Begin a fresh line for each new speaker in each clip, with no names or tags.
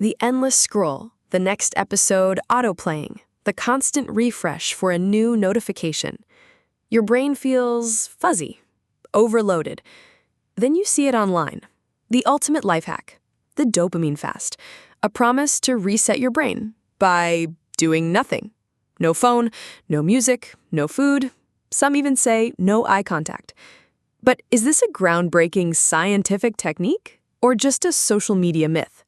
The endless scroll, the next episode autoplaying, the constant refresh for a new notification. Your brain feels fuzzy, overloaded. Then you see it online. The ultimate life hack, the dopamine fast, a promise to reset your brain by doing nothing. No phone, no music, no food. Some even say no eye contact. But is this a groundbreaking scientific technique or just a social media myth?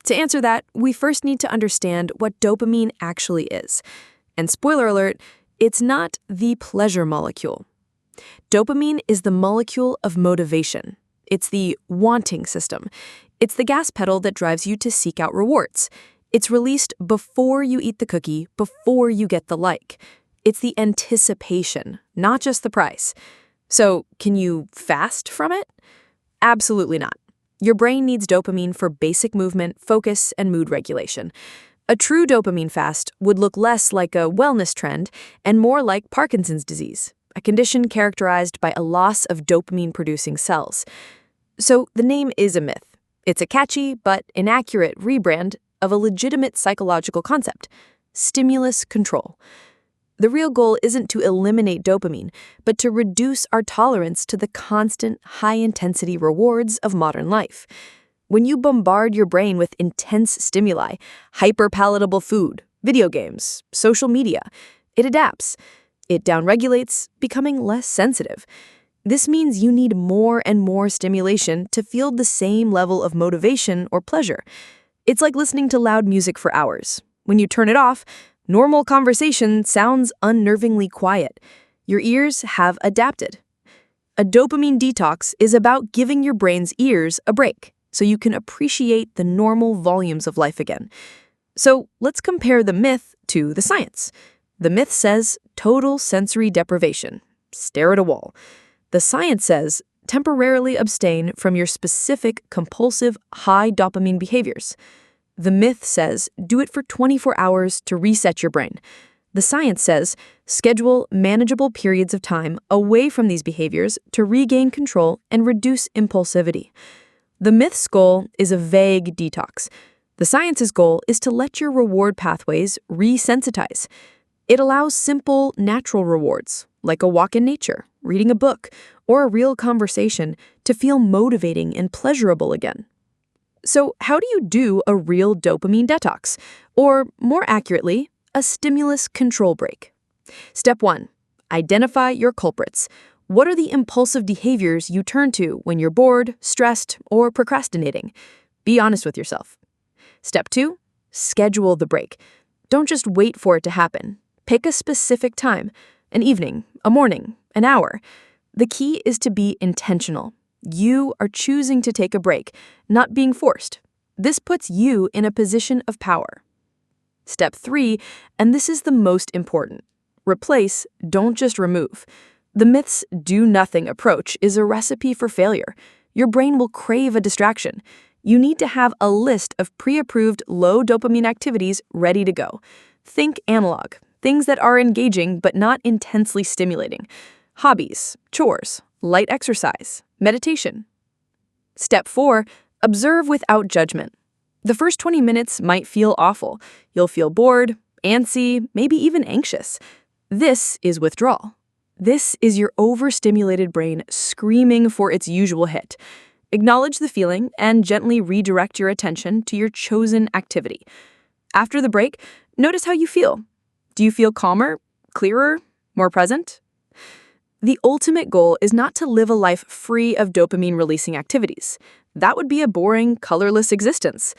To answer that, we first need to understand what dopamine actually is. And spoiler alert, it's not the pleasure molecule. Dopamine is the molecule of motivation. It's the wanting system. It's the gas pedal that drives you to seek out rewards. It's released before you eat the cookie, before you get the like. It's the anticipation, not just the price. So, can you fast from it? Absolutely not. Your brain needs dopamine for basic movement, focus, and mood regulation. A true dopamine fast would look less like a wellness trend and more like Parkinson's disease, a condition characterized by a loss of dopamine-producing cells. So the name is a myth. It's a catchy but inaccurate rebrand of a legitimate psychological concept: stimulus control. The real goal isn't to eliminate dopamine, but to reduce our tolerance to the constant, high-intensity rewards of modern life. When you bombard your brain with intense stimuli, hyper-palatable food, video games, social media, it adapts. It downregulates, becoming less sensitive. This means you need more and more stimulation to feel the same level of motivation or pleasure. It's like listening to loud music for hours. When you turn it off, normal conversation sounds unnervingly quiet. Your ears have adapted. A dopamine detox is about giving your brain's ears a break so you can appreciate the normal volumes of life again. So let's compare the myth to the science. The myth says total sensory deprivation. Stare at a wall. The science says temporarily abstain from your specific compulsive high dopamine behaviors. The myth says do it for 24 hours to reset your brain. The science says schedule manageable periods of time away from these behaviors to regain control and reduce impulsivity. The myth's goal is a vague detox. The science's goal is to let your reward pathways resensitize. It allows simple, natural rewards, like a walk in nature, reading a book, or a real conversation, to feel motivating and pleasurable again. So how do you do a real dopamine detox? Or, more accurately, a stimulus control break? Step 1. Identify your culprits. What are the impulsive behaviors you turn to when you're bored, stressed, or procrastinating? Be honest with yourself. Step 2. Schedule the break. Don't just wait for it to happen. Pick a specific time, an evening, a morning, an hour. The key is to be intentional. You are choosing to take a break, not being forced. This puts you in a position of power. Step 3, and this is the most important. Replace, don't just remove. The myth's do-nothing approach is a recipe for failure. Your brain will crave a distraction. You need to have a list of pre-approved low dopamine activities ready to go. Think analog, things that are engaging but not intensely stimulating. Hobbies, chores, light exercise, meditation. Step 4, observe without judgment. The first 20 minutes might feel awful. You'll feel bored, antsy, maybe even anxious. This is withdrawal. This is your overstimulated brain screaming for its usual hit. Acknowledge the feeling and gently redirect your attention to your chosen activity. After the break, notice how you feel. Do you feel calmer, clearer, more present? The ultimate goal is not to live a life free of dopamine-releasing activities. That would be a boring, colorless existence.